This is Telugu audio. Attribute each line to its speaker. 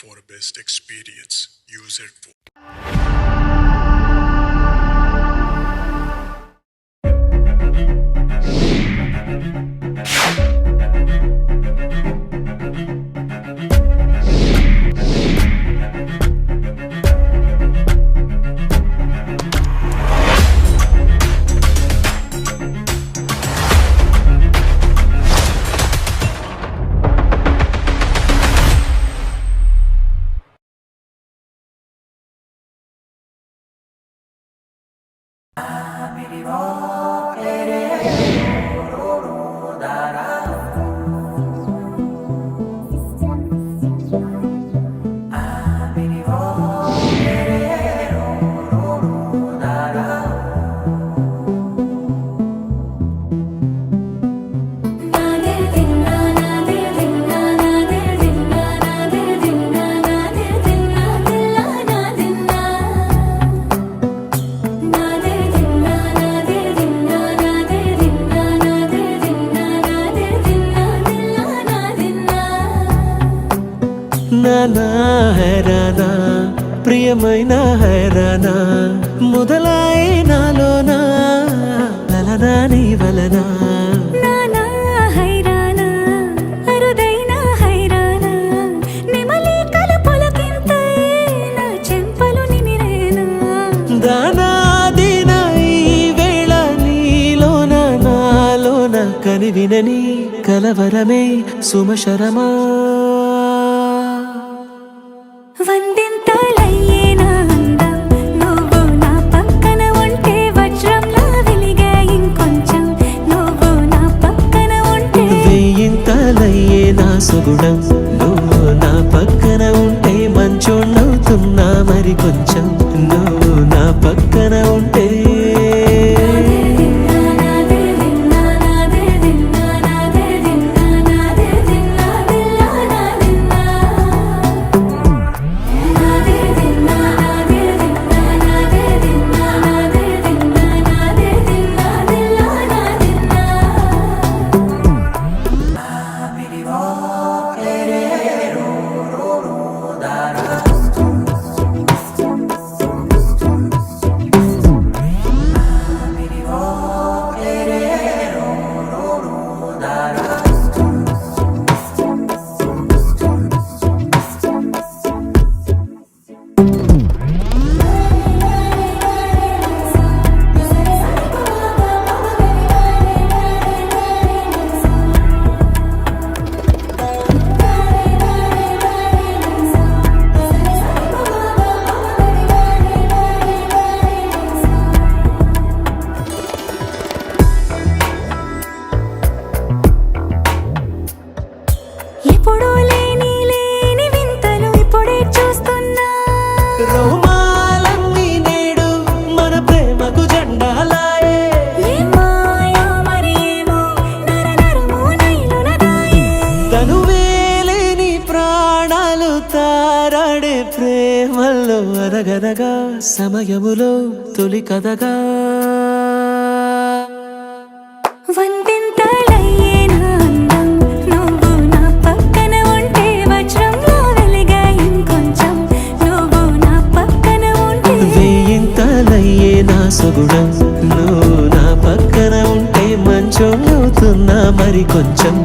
Speaker 1: for best experience. Use it for
Speaker 2: నానా హైరానా ప్రియమైన హైరానా మొదలాయి నాలోనా వలనా నీ వలనా
Speaker 3: నానా హైరానా అరుదైన హైరానా నిమలి కలపులకింతై నా చెంపలు నిమిరేనా
Speaker 2: దానాదిన ఈ వేళ నీలోన నాలోన కనివినని కలవరమే సుమశరమా
Speaker 3: వందింతలయ్యేనా అందం నువ్వు నా పక్కన ఉంటే వజ్రంలా వెలిగే ఇంకొంచెం నువ్వు నా పక్కన ఉంటే
Speaker 2: వెయ్యింతలయ్యే నా సుగుణం నువ్వు నా పక్కన ఉంటే మంచోణ్ణవుతున్నా మరి కొంచెం నువ్వు నా పక్కన ఉంటే
Speaker 3: ఎప్పుడూ లేని లేని వింతలు ఇప్పుడే చూస్తున్నా
Speaker 2: రోమాలన్నీ నేడు మన ప్రేమకు జెండాలాయే
Speaker 3: ఏ మాయో మరి ఏమో నరనరమో నైలునదాయే
Speaker 2: తనువేలేని ప్రాణాలు తారాడే ప్రేమల్లో అరగనగా సమయములో తొలి కథగా
Speaker 3: వందింతలయ్యేనా అందం నువ్వు నా పక్కన ఉంటే వజ్రంలా వెలిగే ఇంకొంచెం నువ్వు నా పక్కన ఉంటే
Speaker 2: వెయ్యింతలయ్యే నా సుగుణం నువ్వు నా పక్కన ఉంటే మంచోళ్ళవుతున్నా మరి కొంచెం